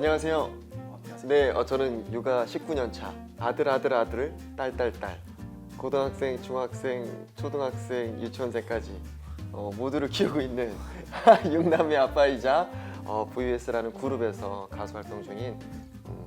안녕하세요. 네, 저는 육아 19년 차. 아들, 딸. 고등학생, 중학생, 초등학생, 유치원생까지 모두를 키우고 있는 육남매 아빠이자 VS라는 그룹에서 가수 활동 중인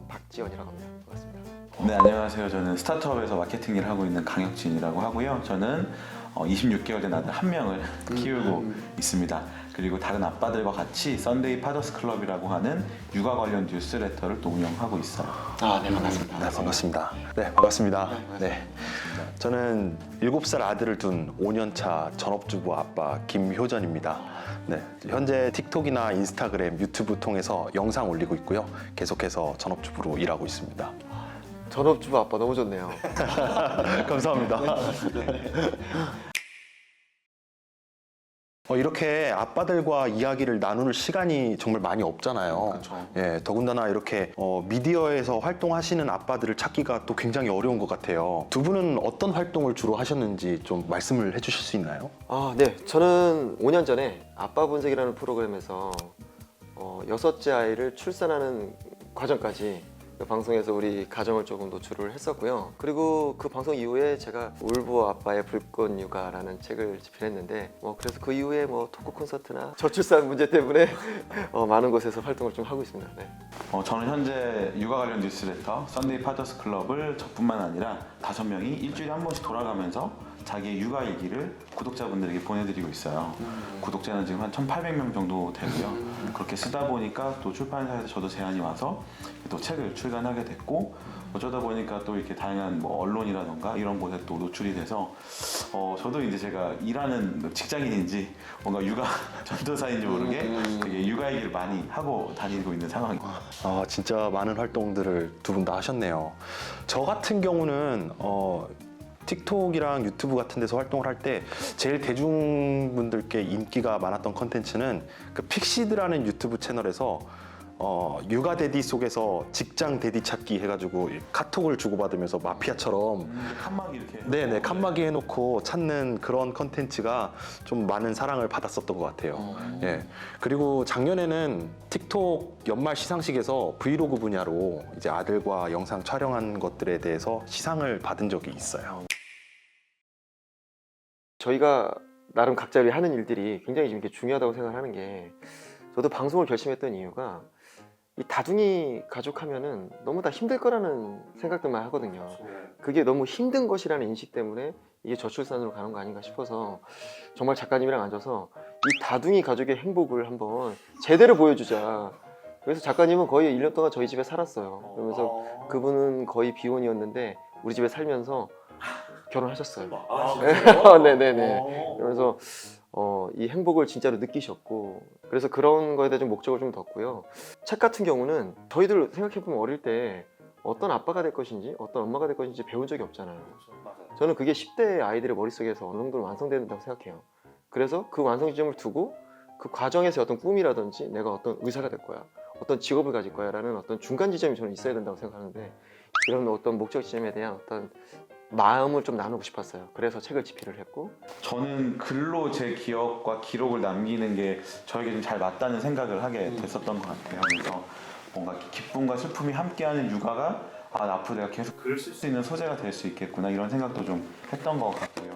박지원이라고 합니다. 반갑습니다. 네, 안녕하세요. 저는 스타트업에서 마케팅 일을 하고 있는 강혁진이라고 하고요. 저는 26개월 된 아들 한 명을 키우고 있습니다. 그리고 다른 아빠들과 같이 썬데이 파더스 클럽이라고 하는 육아 관련 뉴스레터를 또 운영하고 있어요. 네, 반갑습니다. 네, 반갑습니다. 네, 반갑습니다. 네. 저는 7살 아들을 둔 5년차 전업주부 아빠 김효전입니다. 네, 현재 틱톡이나 인스타그램, 유튜브 통해서 영상 올리고 있고요. 계속해서 전업주부로 일하고 있습니다. 전업주부 아빠 너무 좋네요. 감사합니다. 이렇게 아빠들과 이야기를 나눌 시간이 정말 많이 없잖아요. 그렇죠. 예, 더군다나 이렇게 미디어에서 활동하시는 아빠들을 찾기가 또 굉장히 어려운 것 같아요. 두 분은 어떤 활동을 주로 하셨는지 좀 말씀을 해주실 수 있나요? 네, 저는 5년 전에 아빠 본색이라는 프로그램에서 6째 아이를 출산하는 과정까지 그 방송에서 우리 가정을 조금 노출을 했었고요. 그리고 그 방송 이후에 제가 울보 아빠의 불꽃 육아라는 책을 집필했는데 그래서 그 이후에 토크 콘서트나 저출산 문제 때문에 많은 곳에서 활동을 좀 하고 있습니다. 네. 저는 현재 육아 관련 뉴스레터 썬데이 파더스 클럽을 저뿐만 아니라 5명이 일주일에 한 번씩 돌아가면서 자기의 육아 얘기를 구독자분들에게 보내드리고 있어요. 구독자는 지금 한 1,800명 정도 되고요. 그렇게 쓰다 보니까 또 출판사에서 저도 제안이 와서 또 책을 출간하게 됐고, 어쩌다 보니까 또 이렇게 다양한 언론이라던가 이런 곳에 또 노출이 돼서 저도 이제 제가 일하는 직장인인지 뭔가 육아 전도사인지 모르게 되게 육아 얘기를 많이 하고 다니고 있는 상황입니다. 진짜 많은 활동들을 두 분 다 하셨네요. 저 같은 경우는 틱톡이랑 유튜브 같은 데서 활동을 할 때 제일 대중분들께 인기가 많았던 컨텐츠는 그 픽시드라는 유튜브 채널에서 육아 데디 속에서 직장 데디 찾기 해가지고 카톡을 주고받으면서 마피아처럼 칸막이 이렇게 네네 칸막이 해놓고 찾는 그런 컨텐츠가 좀 많은 사랑을 받았었던 것 같아요. 예. 그리고 작년에는 틱톡 연말 시상식에서 브이로그 분야로 이제 아들과 영상 촬영한 것들에 대해서 시상을 받은 적이 있어요. 저희가 나름 각자 하는 일들이 굉장히 좀 이렇게 중요하다고 생각하는 게, 저도 방송을 결심했던 이유가 이 다둥이 가족하면은 너무 다 힘들 거라는 생각들만 하거든요. 그게 너무 힘든 것이라는 인식 때문에 이게 저출산으로 가는 거 아닌가 싶어서 정말 작가님이랑 앉아서 이 다둥이 가족의 행복을 한번 제대로 보여주자. 그래서 작가님은 거의 1년 동안 저희 집에 살았어요. 그러면서 그분은 거의 비혼이었는데 우리 집에 살면서 결혼하셨어요. 네네네. 그래서 이 행복을 진짜로 느끼셨고, 그래서 그런 거에 대해 좀 목적을 좀 뒀고요. 책 같은 경우는 저희들 생각해보면 어릴 때 어떤 아빠가 될 것인지 어떤 엄마가 될 것인지 배운 적이 없잖아요. 저는 그게 10대 아이들의 머릿속에서 어느 정도 완성된다고 생각해요. 그래서 그 완성 지점을 두고 그 과정에서 어떤 꿈이라든지 내가 어떤 의사가 될 거야, 어떤 직업을 가질 거야 라는 어떤 중간 지점이 저는 있어야 된다고 생각하는데, 이런 어떤 목적 지점에 대한 어떤 마음을 좀 나누고 싶었어요. 그래서 책을 집필을 했고, 저는 글로 제 기억과 기록을 남기는 게 저에게 좀 잘 맞다는 생각을 하게 됐었던 것 같아요. 그래서 뭔가 기쁨과 슬픔이 함께하는 육아가 앞으로 내가 계속 글을 쓸 수 있는 소재가 될 수 있겠구나 이런 생각도 좀 했던 것 같고요.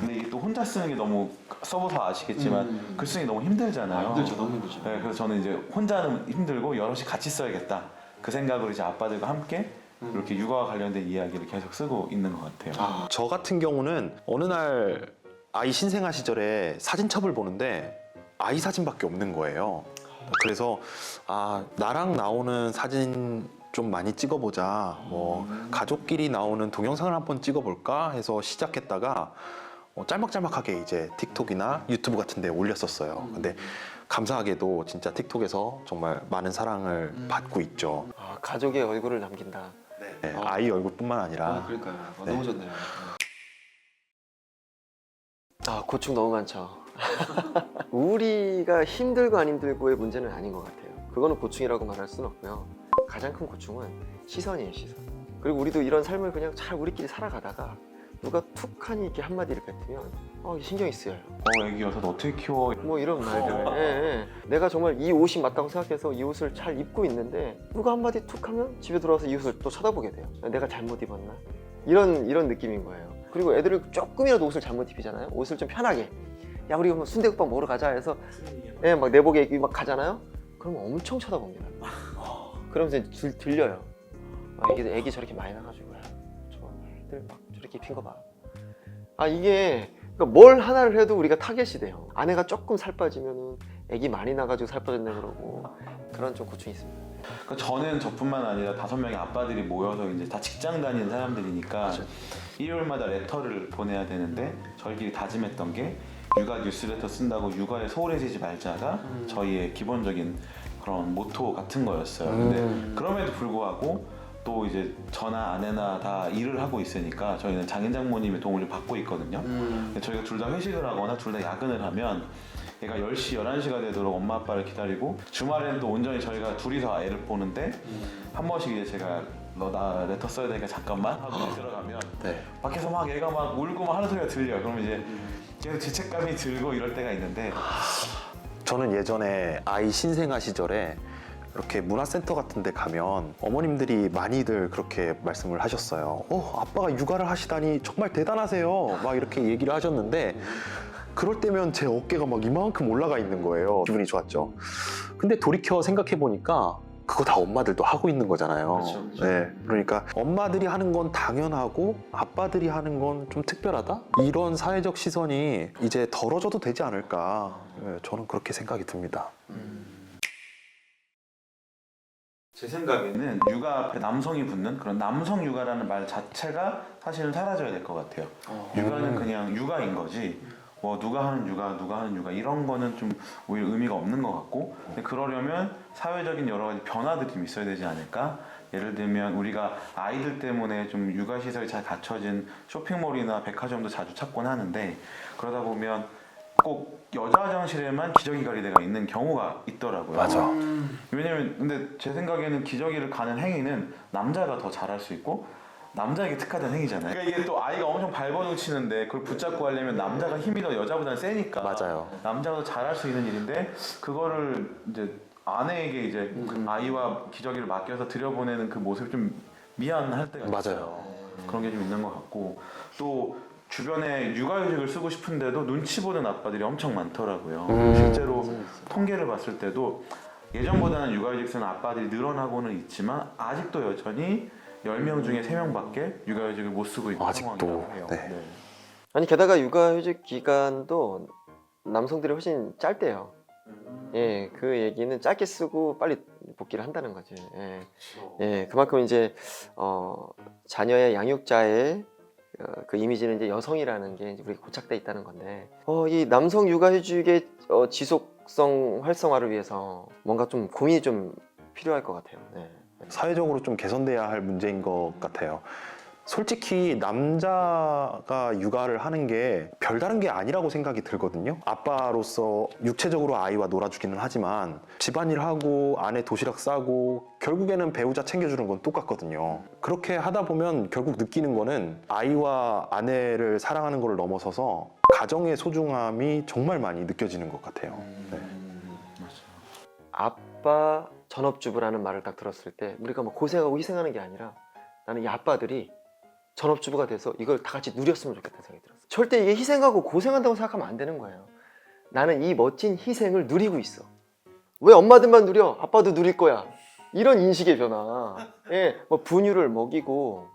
근데 이게 또 혼자 쓰는 게 너무, 써보서 아시겠지만 글 쓰는 게 너무 힘들잖아요. 힘들죠, 너무 힘들죠. 네, 그래서 저는 이제 혼자는 힘들고 여럿이 같이 써야겠다 그 생각으로 이제 아빠들과 함께 이렇게 육아와 관련된 이야기를 계속 쓰고 있는 것 같아요. 저 같은 경우는 어느 날 아이 신생아 시절에 사진첩을 보는데 아이 사진밖에 없는 거예요. 그래서 나랑 나오는 사진 좀 많이 찍어보자, 가족끼리 나오는 동영상을 한번 찍어볼까 해서 시작했다가 짤막짤막하게 이제 틱톡이나 유튜브 같은 데 올렸었어요. 근데 감사하게도 진짜 틱톡에서 정말 많은 사랑을 받고 있죠. 가족의 얼굴을 남긴다. 네, 아이 얼굴뿐만 아니라 그러니까요. 네. 너무 좋네요. 고충 너무 많죠. 우리가 힘들고 안 힘들고의 문제는 아닌 것 같아요. 그거는 고충이라고 말할 수는 없고요. 가장 큰 고충은 시선이에요, 시선. 그리고 우리도 이런 삶을 그냥 잘 우리끼리 살아가다가 누가 툭하니 이렇게 한마디를 뱉으면 이게 신경이 쓰여요. 애기여서 너 어떻게 키워? 뭐 이런 말들. 예. 내가 정말 이 옷이 맞다고 생각해서 이 옷을 잘 입고 있는데 누가 한마디 툭 하면 집에 들어와서 이 옷을 또 쳐다보게 돼요. 내가 잘못 입었나? 이런 느낌인 거예요. 그리고 애들을 조금이라도 옷을 잘못 입히잖아요. 옷을 좀 편하게. 야, 우리 뭐 순대국밥 먹으러 가자 해서 막 내복에 입고 막 가잖아요. 그러면 엄청 쳐다봅니다. 그러면서 이제 들려요. 애기 저렇게 많이 나가지고 저들 막 저렇게 입힌 거 봐. 이게 그러니까 뭘 하나를 해도 우리가 타겟이 돼요. 아내가 조금 살 빠지면은 애기 많이 나가지고 살 빠졌네 그러고 그런 좀 고충이 있습니다. 그러니까 저는 저뿐만 아니라 5명의 아빠들이 모여서 이제 다 직장 다니는 사람들이니까 맞아. 일요일마다 레터를 보내야 되는데 저희끼리 다짐했던 게 육아 뉴스레터 쓴다고 육아에 소홀해지지 말자가 저희의 기본적인 그런 모토 같은 거였어요. 근데 그럼에도 불구하고 또 이제 저나 아내나 다 일을 하고 있으니까 저희는 장인 장모님의 도움을 받고 있거든요. 근데 저희가 둘 다 회식을 하거나 둘 다 야근을 하면 얘가 10시, 11시가 되도록 엄마 아빠를 기다리고 주말에는 또 온전히 저희가 둘이서 애를 보는데 한 번씩 이제 제가 너 나 레터 써야 되니까 잠깐만 하고 들어가면 네. 밖에서 막 얘가 막 울고 막 하는 소리가 들려요. 그러면 이제 계속 죄책감이 들고 이럴 때가 있는데 저는 예전에 아이 신생아 시절에 이렇게 문화센터 같은 데 가면 어머님들이 많이들 그렇게 말씀을 하셨어요. 아빠가 육아를 하시다니 정말 대단하세요. 막 이렇게 얘기를 하셨는데 그럴 때면 제 어깨가 막 이만큼 올라가 있는 거예요. 기분이 좋았죠. 근데 돌이켜 생각해 보니까 그거 다 엄마들도 하고 있는 거잖아요. 그렇죠. 네, 그러니까 엄마들이 하는 건 당연하고 아빠들이 하는 건 좀 특별하다? 이런 사회적 시선이 이제 덜어져도 되지 않을까. 네, 저는 그렇게 생각이 듭니다. 제 생각에는 육아 앞에 남성이 붙는 그런 남성 육아라는 말 자체가 사실은 사라져야 될 것 같아요. 육아는 그냥 육아인 거지. 뭐 누가 하는 육아 이런 거는 좀 오히려 의미가 없는 것 같고, 근데 그러려면 사회적인 여러 가지 변화들이 좀 있어야 되지 않을까? 예를 들면 우리가 아이들 때문에 좀 육아 시설이 잘 갖춰진 쇼핑몰이나 백화점도 자주 찾곤 하는데 그러다 보면 꼭 여자 화장실에만 기저귀 가리대가 있는 경우가 있더라고요. 맞아. 왜냐면 근데 제 생각에는 기저귀를 가는 행위는 남자가 더 잘할 수 있고 남자에게 특화된 행위잖아요. 그러니까 이게 또 아이가 엄청 발버둥 치는데 그걸 붙잡고 하려면 남자가 힘이 더 여자보다는 세니까 맞아요. 남자가 더 잘할 수 있는 일인데 그거를 이제 아내에게 이제 아이와 기저귀를 맡겨서 들여보내는 그 모습이 좀 미안할 때가 있어요. 맞아요. 그런 게 좀 있는 것 같고 또 주변에 육아휴직을 쓰고 싶은데도 눈치 보는 아빠들이 엄청 많더라고요. 실제로 통계를 봤을 때도 예전보다는 육아휴직 쓰는 아빠들이 늘어나고는 있지만 아직도 여전히 10명 중에 3명밖에 육아휴직을 못 쓰고 있는 아직도, 상황이라고 해요. 네. 게다가 육아휴직 기간도 남성들이 훨씬 짧대요. 예, 그 얘기는 짧게 쓰고 빨리 복귀를 한다는 거지. 예, 그만큼 이제 자녀의 양육자의 그 이미지는 이제 여성이라는 게 이제 우리가 고착돼 있다는 건데, 이 남성 육아휴직의 지속성 활성화를 위해서 뭔가 좀 고민이 좀 필요할 것 같아요. 네. 사회적으로 좀 개선돼야 할 문제인 것 같아요. 솔직히 남자가 육아를 하는 게 별다른 게 아니라고 생각이 들거든요. 아빠로서 육체적으로 아이와 놀아주기는 하지만 집안일하고 아내 도시락 싸고 결국에는 배우자 챙겨주는 건 똑같거든요. 그렇게 하다 보면 결국 느끼는 거는 아이와 아내를 사랑하는 걸 넘어서서 가정의 소중함이 정말 많이 느껴지는 것 같아요. 네. 아빠 전업주부라는 말을 딱 들었을 때 우리가 뭐 고생하고 희생하는 게 아니라 나는 이 아빠들이 전업주부가 돼서 이걸 다 같이 누렸으면 좋겠다는 생각이 들었어요. 절대 이게 희생하고 고생한다고 생각하면 안 되는 거예요. 나는 이 멋진 희생을 누리고 있어. 왜 엄마들만 누려? 아빠도 누릴 거야. 이런 인식의 변화. 예, 뭐 분유를 먹이고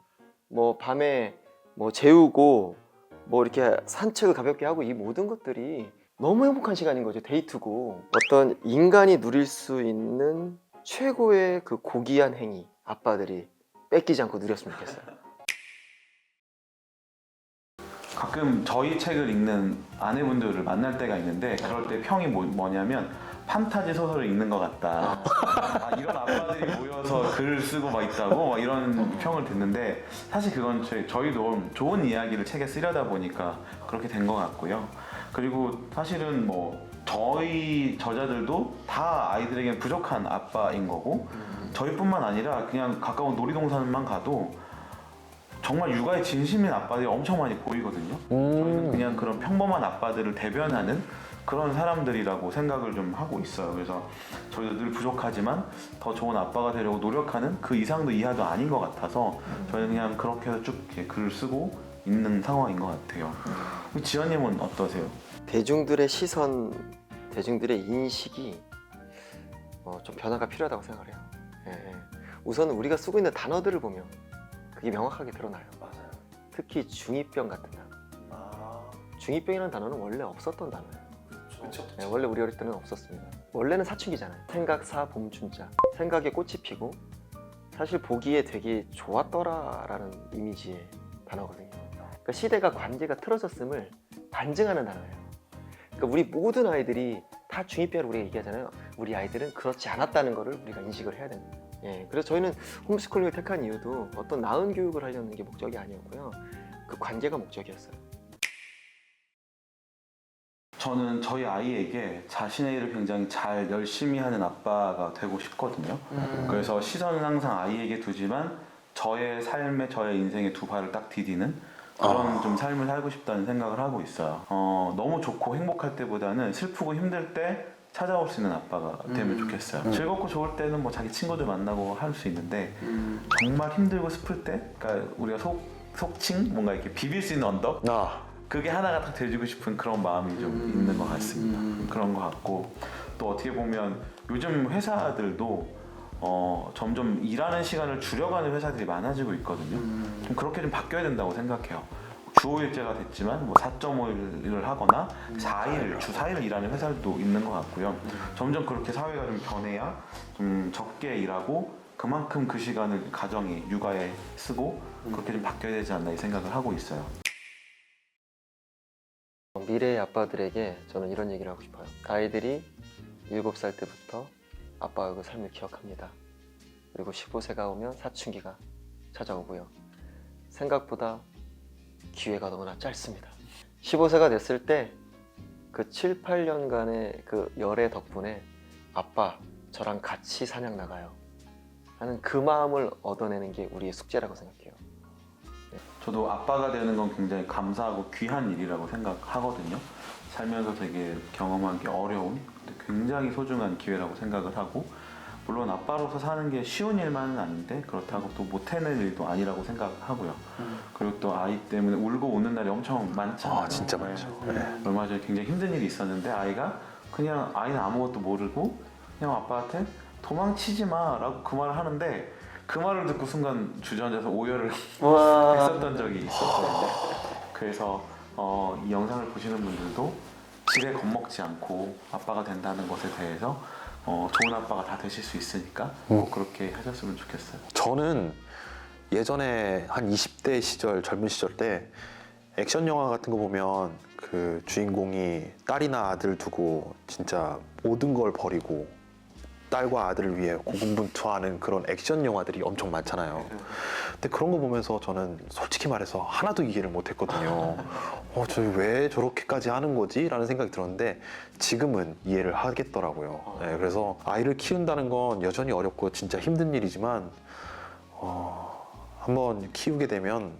뭐 밤에 뭐 재우고 뭐 이렇게 산책을 가볍게 하고 이 모든 것들이 너무 행복한 시간인 거죠. 데이트고 어떤 인간이 누릴 수 있는 최고의 그 고귀한 행위 아빠들이 뺏기지 않고 누렸으면 좋겠어요. 가끔 저희 책을 읽는 아내분들을 만날 때가 있는데 그럴 때 평이 뭐냐면 판타지 소설을 읽는 것 같다. 이런 아빠들이 모여서 글을 쓰고 막 있다고 막 이런 평을 듣는데 사실 그건 저희도 좋은 이야기를 책에 쓰려다 보니까 그렇게 된 것 같고요. 그리고 사실은 뭐 저희 저자들도 다 아이들에게 부족한 아빠인 거고 저희뿐만 아니라 그냥 가까운 놀이동산만 가도 정말 육아에 진심인 아빠들이 엄청 많이 보이거든요. 저희는 그냥 그런 평범한 아빠들을 대변하는 그런 사람들이라고 생각을 좀 하고 있어요. 그래서 저희도 늘 부족하지만 더 좋은 아빠가 되려고 노력하는 그 이상도 이하도 아닌 것 같아서 저희는 그냥 그렇게 해서 쭉 이렇게 글을 쓰고 있는 상황인 것 같아요. 지연님은 어떠세요? 대중들의 시선, 대중들의 인식이 좀 변화가 필요하다고 생각을 해요. 예. 우선 우리가 쓰고 있는 단어들을 보면 그게 명확하게 드러나요. 맞아요. 특히 중2병 같은 단어. 중2병이라는 단어는 원래 없었던 단어예요. 그렇죠. 네, 원래 우리 어릴 때는 없었습니다. 원래는 사춘기잖아요. 생각사 봄춘자. 생각에 꽃이 피고 사실 보기에 되게 좋았더라라는 이미지의 단어거든요. 그러니까 시대가 관계가 틀어졌음을 반증하는 단어예요. 그러니까 우리 모든 아이들이 다 중2병을 우리가 얘기하잖아요. 우리 아이들은 그렇지 않았다는 것을 우리가 인식을 해야 됩니다. 예, 그래서 저희는 홈스쿨링을 택한 이유도 어떤 나은 교육을 하려는 게 목적이 아니었고요. 그 관계가 목적이었어요. 저는 저희 아이에게 자신의 일을 굉장히 잘 열심히 하는 아빠가 되고 싶거든요. 그래서 시선은 항상 아이에게 두지만 저의 삶에 저의 인생에 두 발을 딱 디디는 그런 좀 삶을 살고 싶다는 생각을 하고 있어요. 너무 좋고 행복할 때보다는 슬프고 힘들 때 찾아올 수 있는 아빠가 되면 좋겠어요. 즐겁고 좋을 때는 뭐 자기 친구들 만나고 할 수 있는데 정말 힘들고 슬플 때, 그러니까 우리가 속칭 뭔가 이렇게 비빌 수 있는 언덕, 그게 하나가 딱 돼주고 싶은 그런 마음이 좀 있는 것 같습니다. 그런 것 같고 또 어떻게 보면 요즘 회사들도 점점 일하는 시간을 줄여가는 회사들이 많아지고 있거든요. 좀 그렇게 좀 바뀌어야 된다고 생각해요. 주 5일제가 됐지만 뭐 4.5일을 하거나 4일, 주 4일을 일하는 회사들도 있는 것 같고요. 점점 그렇게 사회가 좀 변해야 좀 적게 일하고 그만큼 그 시간을 가정에, 육아에 쓰고 그렇게 좀 바뀌어야 되지 않나 이 생각을 하고 있어요. 미래의 아빠들에게 저는 이런 얘기를 하고 싶어요. 아이들이 7살 때부터 아빠가 그 삶을 기억합니다. 그리고 15세가 오면 사춘기가 찾아오고요. 생각보다 기회가 너무나 짧습니다. 15세가 됐을 때 그 7, 8년간의 그 열애 덕분에 아빠 저랑 같이 사냥 나가요 하는 그 마음을 얻어내는 게 우리의 숙제라고 생각해요. 저도 아빠가 되는 건 굉장히 감사하고 귀한 일이라고 생각하거든요. 살면서 되게 경험하기 어려운 굉장히 소중한 기회라고 생각을 하고 물론 아빠로서 사는 게 쉬운 일만은 아닌데 그렇다고 또 못해낼 일도 아니라고 생각하고요. 그리고 또 아이 때문에 울고 우는 날이 엄청 많잖아요. 진짜 많죠. 네. 얼마 전에 굉장히 힘든 일이 있었는데 아이가 그냥 아이는 아무것도 모르고 그냥 아빠한테 도망치지 마라고 그 말을 하는데 그 말을 듣고 순간 주저앉아서 오열을 했었던 적이 있었거든요. 그래서 이 영상을 보시는 분들도 지레 겁먹지 않고 아빠가 된다는 것에 대해서 좋은 아빠가 다 되실 수 있으니까 꼭 그렇게 하셨으면 좋겠어요. 저는 예전에 한 20대 시절, 젊은 시절 때 액션 영화 같은 거 보면 그 주인공이 딸이나 아들 두고 진짜 모든 걸 버리고 딸과 아들을 위해 고군분투하는 그런 액션 영화들이 엄청 많잖아요. 근데 그런 거 보면서 저는 솔직히 말해서 하나도 이해를 못했거든요. 저 왜 저렇게까지 하는 거지? 라는 생각이 들었는데 지금은 이해를 하겠더라고요. 네, 그래서 아이를 키운다는 건 여전히 어렵고 진짜 힘든 일이지만 한번 키우게 되면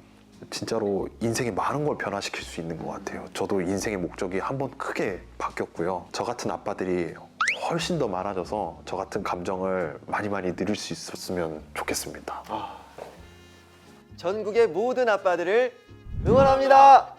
진짜로 인생에 많은 걸 변화시킬 수 있는 것 같아요. 저도 인생의 목적이 한번 크게 바뀌었고요. 저 같은 아빠들이 훨씬 더 많아져서 저 같은 감정을 많이 누릴 수 있었으면 좋겠습니다. 전국의 모든 아빠들을 응원합니다.